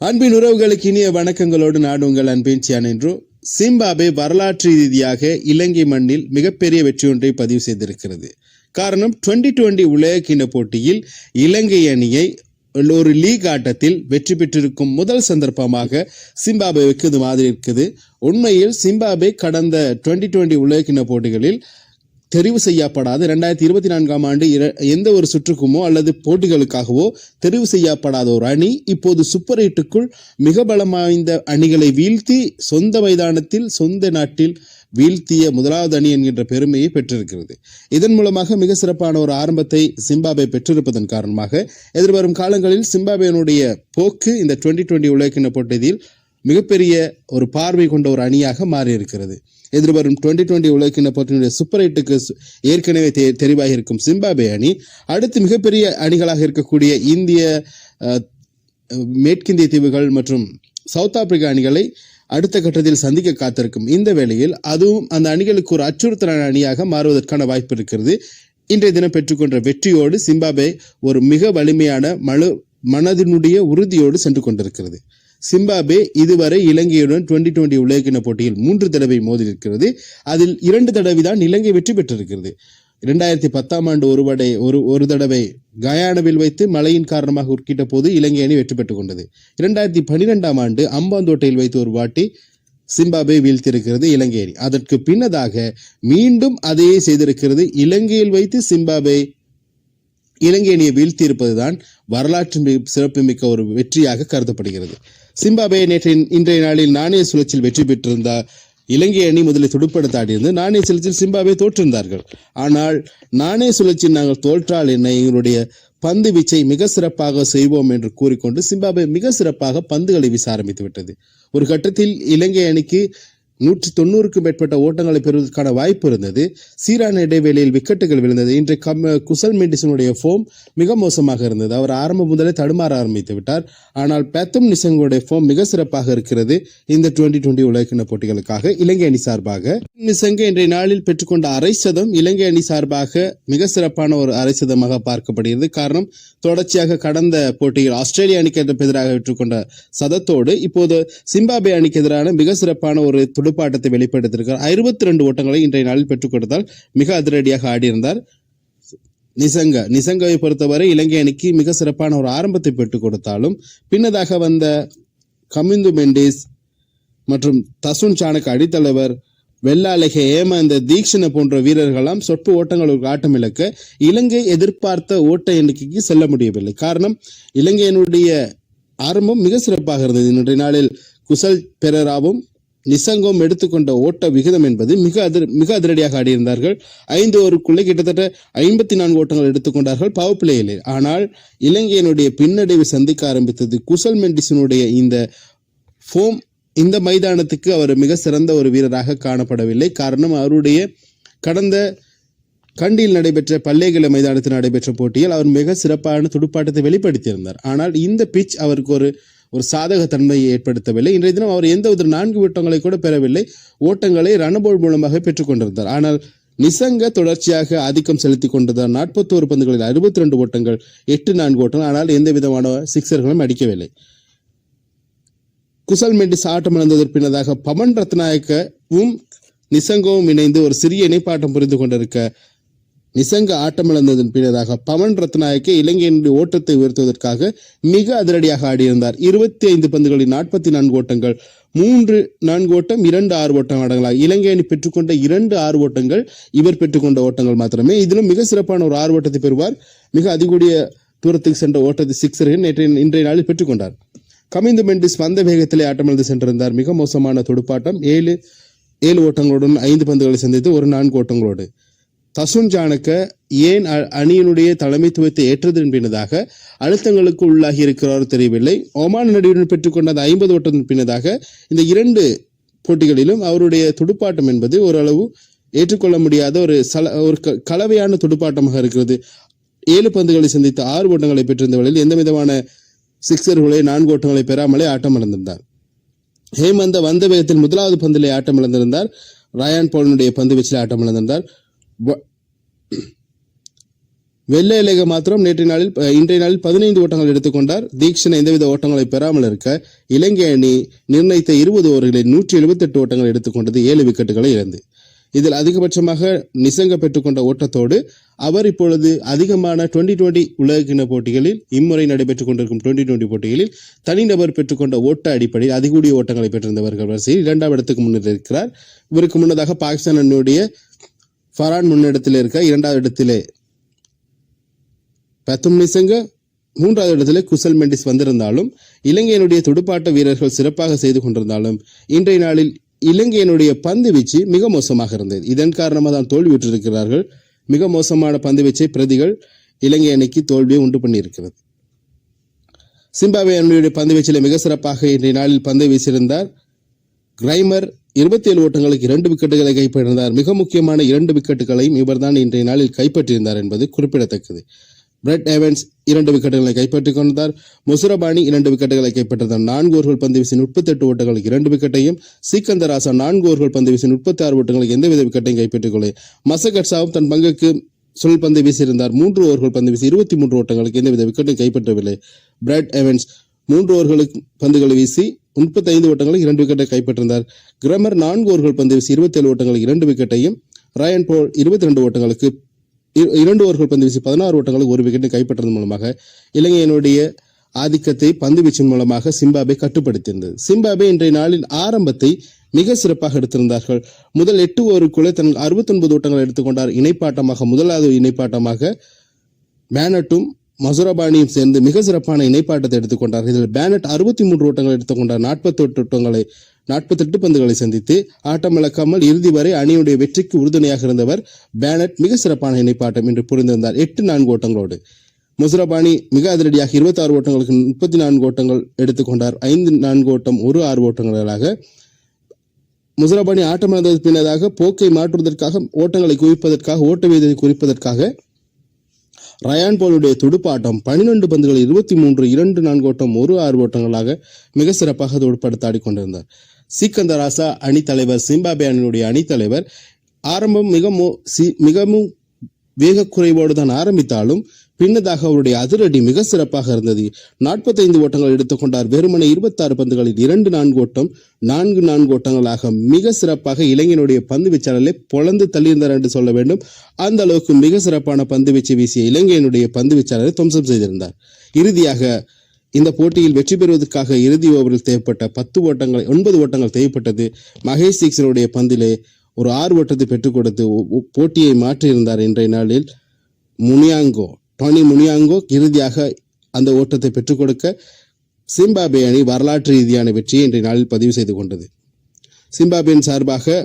அன்பின் உறவுகளுக்கு இனிய வணக்கங்களோடு நான் உங்கள் அன்பின் சியான் என்று. சிம்பாப்வே வரலாற்று ரீதியாக இலங்கை மண்ணில் மிகப்பெரிய வெற்றி ஒன்றை பதிவு செய்திருக்கிறது. காரணம் 2020 உலகக்கிண்ண போட்டியில் இலங்கை அணியை ஒரு லீக் ஆட்டத்தில் வெற்றி பெற்றிருக்கும் முதல் சந்தர்ப்பமாக சிம்பாப்வேவுக்கு இது மாதிரி இருக்குது. உண்மையில் சிம்பாப்வே கடந்த 2020 உலகக்கிண்ண போட்டிகளில் தெரிவு செய்யப்படாத 2024 ஆண்டு எந்த ஒரு சுற்றுக்குமோ அல்லது போட்டிகளுக்காகவோ தெரிவு செய்யப்படாத ஒரு அணி இப்போது சூப்பர் 8க்குள் மிக பலம் வாய்ந்த அணிகளை வீழ்த்தி சொந்த மைதானத்தில் சொந்த நாட்டில் வீழ்த்திய முதலாவது அணி என்கின்ற பெருமையை பெற்றிருக்கிறது. இதன் மூலமாக மிக சிறப்பான ஒரு ஆரம்பத்தை சிம்பாப்வே பெற்றிருப்பதன் காரணமாக எதிர்வரும் காலங்களில் சிம்பாப்வேனுடைய போக்கு இந்த 2020 உலகக்கிண்ண போட்டியில் மிகப்பெரிய ஒரு பார்வை கொண்ட ஒரு அணியாக மாறியிருக்கிறது. எதிர்வரும் 2020 உலகக்கிண்ண போட்டியினுடைய சூப்பர் 8க்கு ஏற்கனவே தெரிவாகி இருக்கும் சிம்பாப்வே அணி அடுத்து மிகப்பெரிய அணிகளாக இருக்கக்கூடிய இந்திய, மேற்கிந்திய தீவுகள் மற்றும் சவுத் ஆப்பிரிக்கா அணிகளை அடுத்த கட்டத்தில் சந்திக்க காத்திருக்கும் இந்த வேளையில் அதுவும் அந்த அணிகளுக்கு ஒரு அச்சுறுத்தலான அணியாக மாறுவதற்கான வாய்ப்பு இருக்கிறது. இன்றைய தினம் பெற்றுக்கொண்ட வெற்றியோடு சிம்பாப்வே ஒரு மிக வலிமையான மனதினுடைய உறுதியோடு சென்று கொண்டிருக்கிறது. சிம்பாப்வே இதுவரை இலங்கையுடன் 2020 உலகக்கிண்ண போட்டியில் 3 தடவை மோதியிருக்கிறது. அதில் 2 தடவை தான் இலங்கை வெற்றி பெற்றிருக்கிறது. 2010 ஆண்டு ஒரு தடவை கயானாவில் வைத்து மழையின் காரணமாக உட்கிட்ட போது இலங்கை அணி வெற்றி பெற்றுக் கொண்டது. 2012 ஆண்டு அம்பாந்தோட்டையில் வைத்து ஒரு வாட்டி சிம்பாப்வே வீழ்த்தியிருக்கிறது இலங்கை அணி. அதற்கு பின்னதாக மீண்டும் அதையே செய்திருக்கிறது. இலங்கையில் வைத்து சிம்பாப்வே இலங்கை அணியை வீழ்த்தி இருப்பதுதான் வரலாற்று சிறப்புமிக்க ஒரு வெற்றியாக கருதப்படுகிறது. சிம்பாப்வே இன்றைய நாளில் நாணய சுழற்சியில் வெற்றி பெற்றிருந்த இலங்கை அணி முதலில் துடுப்படுத்தாடியிருந்து நாணய சுழற்சியில் சிம்பாப்வே தோற்றிருந்தார்கள். ஆனால் நாணய சுழற்சியில் நாங்கள் தோற்றால் என்ன, எங்களுடைய பந்து வீச்சை மிக சிறப்பாக செய்வோம் என்று கூறிக்கொண்டு சிம்பாப்வே மிக சிறப்பாக பந்துகளை வீச ஆரம்பித்து விட்டது. ஒரு கட்டத்தில் இலங்கை அணிக்கு 190க்கும் மேற்பட்ட ஓட்டங்களை பெறுவதற்கான வாய்ப்பு இருந்தது. சீரான இடைவேளையில் விக்கெட்டுகள் விழுந்தது. இன்றைய குசல் மெண்டிஸனுடைய ஃபோம் மிக மோசமாக இருந்தது. அவர் ஆரம்பம் முதலே தடுமாற ஆரம்பித்து விட்டார். ஆனால் பெத்தும் நிசங்குடைய ஃபோம் மிக சிறப்பாக இருக்கிறது. இந்த 2020 உலகக்கிண்ண போட்டிகளுக்காக இலங்கை அணி சார்பாக நிசங்கு இன்றைய நாளில் பெற்றுக்கொண்ட அரை சதம் இலங்கை அணி சார்பாக மிக சிறப்பான ஒரு அரை சதமாக பார்க்கப்படுகிறது. காரணம், தொடர்ச்சியாக கடந்த போட்டியில் ஆஸ்திரேலிய அணிக்கு எதிராக பெற்றுக்கொண்ட சதத்தோடு இப்போது சிம்பாப்வே அணிக்கு எதிரான மிக சிறப்பான ஒரு துடுப்பாட்டத்தை வெளிப்படுத்தியிருக்கிறார். 62 ஓட்டங்களை இன்றைய நாளில் பெற்றுக் கொடுத்தால் மிக அதிரடியாக ஆடியிருந்தார் நிசங்கவை பொறுத்தவரை இலங்கை அணிக்கு மிக சிறப்பான ஒரு ஆரம்பத்தை பெற்றுக் கொடுத்தாலும் பின்னதாக வந்த கமிந்து மெண்டிஸ் மற்றும் தசுன் சாணக் அடித்தலைவர் வெள்ளாலகே ஏமந்த தீக்ஷண போன்ற வீரர்களாம் சொற்ப ஓட்டங்களுக்கு ஆட்டம் இழக்க இலங்கை எதிர்பார்த்த ஓட்ட எண்ணிக்கைக்கு செல்ல முடியவில்லை. காரணம், இலங்கையினுடைய ஆரம்பம் மிக சிறப்பாக இருந்தது. இன்றைய நாளில் குசல் பெரராவும் நிசங்கம் எடுத்துக்கொண்ட ஓட்ட விகிதம் என்பது மிக அதிரடியாக ஆடியிருந்தார்கள். 5 ஓவருக்குள்ளே கிட்டத்தட்ட 54 ஓட்டங்கள் எடுத்துக்கொண்டார்கள் பவர் பிளேயில். ஆனால் இலங்கையினுடைய பின்னடைவு சந்திக்க ஆரம்பித்தது. குசல் மெண்டிஸினுடைய இந்த ஃபோம் இந்த மைதானத்துக்கு அவர் மிக சிறந்த ஒரு வீரராக காணப்படவில்லை. காரணம், அவருடைய கடந்த கண்டியில் நடைபெற்ற பல்லேகல மைதானத்தில் நடைபெற்ற போட்டியில் அவர் மிக சிறப்பான துடுப்பாட்டத்தை வெளிப்படுத்தியிருந்தார். ஆனால் இந்த பிட்ச் அவருக்கு ஒரு சாதக தன்மையை ஏற்படுத்தவில்லை. இன்றைய தினம் அவர் எந்த ஒரு 4 ஓட்டங்களை கூட பெறவில்லை. ஓட்டங்களை ரன்போல் மூலமாக பெற்றுக் கொண்டிருந்தார். ஆனால் நிசங்க தொடர்ச்சியாக ஆதிக்கம் செலுத்தி கொண்டிருந்தார். 41 பந்துகளில் 62 ஓட்டங்கள், 8-4 ஓட்டங்கள். ஆனால் எந்த விதமான சிக்ஸர்களும் அடிக்கவில்லை. குசல் மெண்டிஸ் ஆட்டம் இழந்ததற்கு பின்னதாக பவன் ரத்நாயக்கவும் நிசங்கவும் இணைந்து ஒரு சிறிய இணைப்பாட்டம் புரிந்து கொண்டிருக்க நிசங்க ஆட்டமிழந்ததன் பின்னதாக பவன் ரத்நாயக்கே இலங்கையினுடைய ஓட்டத்தை உயர்த்துவதற்காக மிக அதிரடியாக ஆடியிருந்தார். 25 பந்துகளில் 44 ஓட்டங்கள், 3-4 ஓட்டம், 2-6 ஓட்டம் அடங்கலாம். இலங்கை அணி பெற்றுக்கொண்ட 2-6 ஓட்டங்கள் இவர் பெற்றுக்கொண்ட ஓட்டங்கள் மாத்திரமே. இதிலும் மிக சிறப்பான ஒரு 6 ஓட்டத்தை பெறுவார். மிக அதிகூடிய தூரத்துக்கு சென்ற ஓட்டத்தை சிக்ஸர்கள் இன்றைய நாளில் பெற்றுக்கொண்டார். கமிந்து மெண்டிஸ் வந்த வேகத்திலே ஆட்டமிழந்து சென்றிருந்தார். மிக மோசமான துடுப்பாட்டம். 7 ஓட்டங்களுடன் 5 பந்துகளை சந்தித்து ஒரு 4 ஓட்டங்களோடு. தசுன் சாணக்க ஏன் அணியினுடைய தலைமைத்துவத்தை ஏற்றதன் பின்னதாக அழுத்தங்களுக்கு உள்ளாகி இருக்கிறாரோ தெரியவில்லை. ஒமான் நடிகருடன் பெற்றுக்கொண்ட 50 ஓட்டத்தின் பின்னதாக இந்த 2 போட்டிகளிலும் அவருடைய துடுப்பாட்டம் என்பது ஓரளவு ஏற்றுக்கொள்ள முடியாத ஒரு கலவையான துடுப்பாட்டமாக இருக்கிறது. 7 பந்துகளை சந்தித்து 6 ஓட்டங்களை பெற்றிருந்த வேளையில் எந்த விதமான சிக்ஸர்களை 4 ஓட்டங்களை பெறாமலே ஆட்டம் இழந்திருந்தார். ஹேமந்த வந்த வேகத்தில் முதலாவது பந்திலே ஆட்டம் வெள்ளையலேக மாத்திரம் இன்றைய நாளில் 15 ஓட்டங்கள் எடுத்துக்கொண்டார். தீக்ஷன் எந்தவித ஓட்டங்களை பெறாமல் இருக்க இலங்கை அணி நிர்ணயித்த 20 ஓவர்களில் 178 ஓட்டங்கள் எடுத்துக்கொண்டது, 7 விக்கெட்டுகளை இழந்து. இதில் அதிகபட்சமாக நிசங்க பெற்றுக்கொண்ட ஓட்டத்தோடு அவர் இப்பொழுது அதிகமான 2020 உலகக்கிண போட்டிகளில் இம்முறை நடைபெற்றுக் கொண்டிருக்கும் 2020 போட்டிகளில் தனிநபர் பெற்றுக்கொண்ட ஓட்ட அடிப்படையில் அதிகூடிய ஓட்டங்களை பெற்றிருந்தவர்கள் வரிசையில் 2ஆம் இடத்துக்கு முன்னிட்டு இருக்கிறார். இவருக்கு முன்னதாக பாகிஸ்தான் அணியுடைய ஃபரான் முன்னிடத்தில் இருக்க, 2வது இடத்திலே பத்தும் நிசங்க, 3வது இடத்திலே குசல் மெண்டிஸ் வந்திருந்தாலும் இலங்கையினுடைய துடுப்பாட்ட வீரர்கள் சிறப்பாக செய்து கொண்டிருந்தாலும் இன்றைய நாளில் இலங்கையினுடைய பந்து வீச்சு மிக மோசமாக இருந்தது. இதன் காரணமாக தான் தோல்வியுற்றிருக்கிறார்கள். மிக மோசமான பந்து வீச்சை பிரதிகள் இலங்கை அணிக்கு தோல்வியை உண்டு பண்ணியிருக்கிறது. சிம்பாப்வே அணியுடைய பந்து வீச்சில் மிக சிறப்பாக இன்றைய நாளில் பந்தை வீசியிருந்தார். கிரைமர் 27 ஓட்டங்களுக்கு 2 விக்கெட்டுகளை கைப்பற்றியிருந்தார். மிக முக்கியமான 2 விக்கெட்டுகளையும் இவர்தான் இன்றைய நாளில் கைப்பற்றியிருந்தார் என்பது குறிப்பிடத்தக்கது. பிரெட் எவன்ஸ் 2 விக்கெட்டுகளை கைப்பற்றிக் கொண்டார். முசுரபானி 2 விக்கெட்டுகளை கைப்பற்றினார். 4 ஓவர்கள் பந்து வீசி 38 ஓட்டங்களுக்கு 2 விக்கெட்டையும், சிக்கந்தர் ராசா 4 ஓவர்கள் பந்து வீசி 36 ஓட்டங்களுக்கு எந்தவித விக்கெட்டையும் கைப்பற்றிக் கொள்ள, மசகட்சாவும் தன் பங்குக்கு சுழல் பந்து வீசியிருந்தார். 3 ஓவர்கள் பந்து வீசி 23 ஓட்டங்களுக்கு எந்தவித விக்கெட்டையும் கைப்பற்றவில்லை. பிரெட் எவன்ஸ் 3 ஓவர்களுக்கு பந்துகளை வீசி 35 ஓட்டங்களுக்கு 2 விக்கெட்டை கைப்பற்றினார். கிரமர் 4 ஓவர்கள் பந்து வீசி 27 ஓட்டங்களுக்கு 2 விக்கெட்டையும், ரயன் போல் 22 ஓட்டங்களுக்கு 2 ஓவர்கள் பந்து வீசி 16 ஓட்டங்களுக்கு 1 விக்கெட்டை கைப்பற்றதன் மூலமாக இலங்கையினுடைய ஆதிக்கத்தை பந்து வீச்சின் மூலமாக சிம்பாப்வே கட்டுப்படுத்தியிருந்தது. சிம்பாப்வே இன்றைய நாளில் ஆரம்பத்தை மிக சிறப்பாக எடுத்திருந்தார்கள். முதல் 8 ஓவருக்குள்ளே தன் 69 ஓட்டங்கள் எடுத்துக்கொண்டார். இணைப்பாட்டமாக முதலாவது இணைப்பாட்டமாக பேனட்டும் மசுரபானியும் சேர்ந்து மிக சிறப்பான இணைப்பாட்டத்தை எடுத்துக்கொண்டார். இதில் பேனட் 63 ஓட்டங்கள் எடுத்துக்கொண்டார். 48 பந்துகளை சந்தித்து ஆட்டமிழக்காமல் இறுதி வரை அணியுடைய வெற்றிக்கு உறுதுணையாக இருந்தவர் பேனட். மிக சிறப்பான இணைப்பாட்டம் என்று புரிந்திருந்தார் 8-4 ஓட்டங்களோடு. முசுரபானி மிக அதிரடியாக 26 ஓட்டங்களுக்கு 34 ஓட்டங்கள் எடுத்துக்கொண்டார். 5-4 ஓட்டம் 1-6 ஓட்டங்களாக முசுரபானி ஆட்டமிழந்தது பின்னதாக போக்கை மாற்றுவதற்காக, ஓட்டங்களை குவிப்பதற்காக, ஓட்ட வீதத்தை குறிப்பதற்காக ரயான் போலுடைய துடுப்பாட்டம் 12 பந்துகளில் 23, 2-4 ஓட்டம் 1-6 ஓட்டங்களாக மிக சிறப்பாக துடுப்படுத்த ஆடிக்கொண்டிருந்தார். சிக்கந்தர் ராசா அணித்தலைவர், சிம்பாப்வே அணியினுடைய அணித்தலைவர் ஆரம்பம் மிகவும் வேக குறைவோடு தான் ஆரம்பித்தாலும் பின்னதாக அவருடைய அதிரடி மிக சிறப்பாக இருந்தது. 45 ஓட்டங்கள் எடுத்துக்கொண்டார். வெறுமனை 26 பந்துகளில் 2-4 ஓட்டம் 4-4 ஓட்டங்களாக மிக சிறப்பாக இலங்கையினுடைய பந்து வீச்சாளர்களை பொளந்து தள்ளியிருந்தார் என்று சொல்ல வேண்டும். அந்த அளவுக்கு மிக சிறப்பான பந்து வீச்சை வீசிய இலங்கையினுடைய பந்து வீச்சாளரை துவம்சம் செய்திருந்தார். இறுதியாக இந்த போட்டியில் வெற்றி பெறுவதற்காக இறுதி ஓவரில் தேவைப்பட்ட 9 ஓட்டங்கள் தேவைப்பட்டது. மகேஷ் தீக்ஷனுடைய பந்திலே ஒரு 6 ஓட்டத்தை பெற்றுக் கொடுத்து போட்டியை மாற்றியிருந்தார். இன்றைய நாளில் டோனி முனியாங்கோ இறுதியாக அந்த ஓட்டத்தை பெற்றுக் கொடுக்க சிம்பாப்வே அணி வரலாற்று ரீதியான வெற்றியை இன்றைய நாளில் பதிவு செய்து கொண்டது. சிம்பாப்வேயின் சார்பாக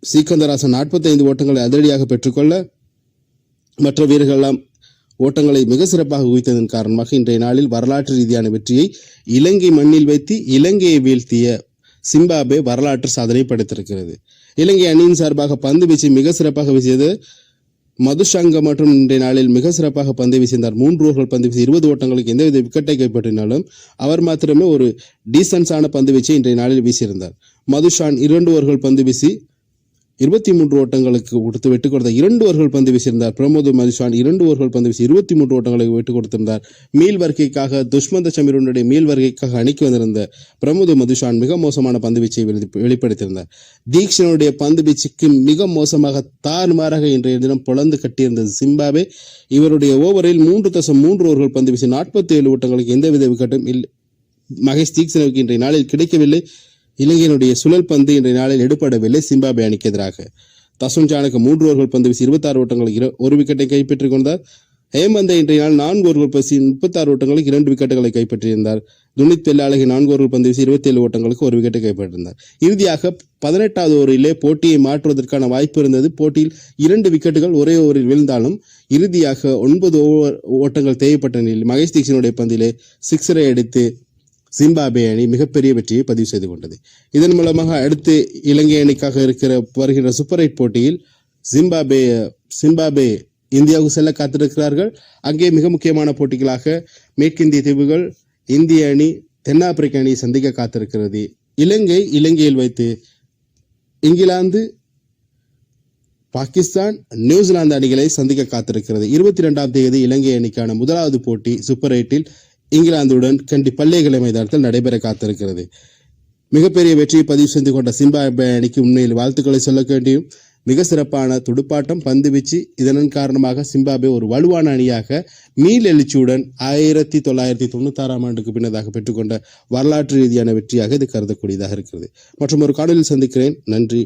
சிக்கந்தராசன் 45 ஓட்டங்களை அதிரடியாக பெற்றுக்கொள்ள, மற்ற வீரர்களெல்லாம் ஓட்டங்களை மிக சிறப்பாக குவித்ததன் காரணமாக இன்றைய நாளில் வரலாற்று ரீதியான வெற்றியை இலங்கை மண்ணில் வைத்து இலங்கையை வீழ்த்திய சிம்பாப்வே வரலாற்று சாதனை படைத்திருக்கிறது. இலங்கை அணியின் சார்பாக பந்து வீச்சு மிக சிறப்பாக வீசியது மதுஷாங்க மற்றும் இன்றைய நாளில் மிக சிறப்பாக பந்து வீசினார். 3 ஓவர்கள் பந்து வீசி 20 ஓட்டங்களுக்கு எந்தவித விக்கெட்டை கைப்பற்றினாலும் அவர் மாத்திரமே ஒரு டீசன்ஸான பந்து வீச்சை இன்றைய நாளில் வீசியிருந்தார். மதுஷான் 2 ஓவர்கள் பந்து வீசி 23 ஓட்டங்களுக்கு கொடுத்து வெட்டுக் கொடுத்தார். 2 ஓவர்கள் பந்து வீசியிருந்தார். பிரமோத் மதுஷான் 2 ஓவர்கள் பந்து வீசி 23 ஓட்டங்களுக்கு வெட்டுக் கொடுத்திருந்தார். மீள் வருகைக்காக துஷ்மந்த சமீருடைய மீள் வருகைக்காக அணிக்கு வந்திருந்த பிரமோத் மதுஷான் மிக மோசமான பந்து வீச்சை வெளிப்படுத்தியிருந்தார். தீக்ஷனுடைய பந்து வீச்சுக்கு மிக மோசமாக தாறுமாறாக இன்றைய தினம் பொளந்து கட்டியிருந்தது சிம்பாப்வே. இவருடைய ஓவரில் 3.3 ஓவர்கள் பந்து வீசி 47 ஓட்டங்களுக்கு எந்தவித விக்கெட்டும் மகேஷ் தீக்ஷனுக்கு இன்றைய நாளில் கிடைக்கவில்லை. இலங்கையினுடைய சுழல் பந்து இன்றைய நாளில் எடுபடவில்லை சிம்பாப்வே அணிக்கு எதிராக. தசுன் சானக 3 ஓவர்கள் பந்து வீசி 26 ஓட்டங்களுக்கு 1 விக்கெட்டை கைப்பற்றிக் கொண்டார். ஹேமந்த் இன்றைய நாள் 4 ஓவர்கள் பந்து 36 ஓட்டங்களுக்கு 2 விக்கெட்டுகளை கைப்பற்றியிருந்தார். துனித் பெல்லாலகி 4 ஓவர்கள் பந்து வீசி 27 ஓட்டங்களுக்கு 1 விக்கெட்டை கைப்பற்றியிருந்தார். இறுதியாக 18வது ஓவரிலே போட்டியை மாற்றுவதற்கான வாய்ப்பு இருந்தது. போட்டியில் 2 விக்கெட்டுகள் ஒரே ஓவரில் வீழ்ந்தாலும் இறுதியாக 9 ஓட்டங்கள் தேவைப்பட்ட நிலையில் மகேஷ் தீக்ஷனுடைய பந்திலே 6 அடித்து சிம்பாப்வே அணி மிகப்பெரிய வெற்றியை பதிவு செய்து கொண்டது. இதன் மூலமாக அடுத்து இலங்கை அணிக்காக வருகின்ற சூப்பர் 8 போட்டியில் சிம்பாப்வே இந்தியாவுக்கு செல்ல காத்திருக்கிறார்கள். அங்கே மிக முக்கியமான போட்டிகளாக மேற்கிந்திய தீவுகள், இந்திய அணி, தென்னாப்பிரிக்க அணி சந்திக்க காத்திருக்கிறது. இலங்கையில் வைத்து இங்கிலாந்து, பாகிஸ்தான் நியூசிலாந்து அணிகளை சந்திக்க காத்திருக்கிறது. 22ஆம் தேதி இலங்கை அணிக்கான முதலாவது போட்டி சூப்பர் 8 இங்கிலாந்துடன் கண்டி பல்லேகலை மைதானத்தில் நடைபெற காத்திருக்கிறது. மிகப்பெரிய வெற்றியை பதிவு செய்து கொண்ட சிம்பாப்வே அணிக்கு உண்மையில் வாழ்த்துக்களை சொல்ல வேண்டியும், மிக சிறப்பான துடுப்பாட்டம், பந்து வீச்சு, இதன் காரணமாக சிம்பாப்வே ஒரு வலுவான அணியாக மீளெழுச்சியுடன் 1996ஆம் ஆண்டுக்கு பின்னதாக பெற்றுக்கொண்ட வரலாற்று ரீதியான வெற்றியாக இது கருதக்கூடியதாக இருக்கிறது. மற்றும் ஒரு காணொலியில் சந்திக்கிறேன். நன்றி.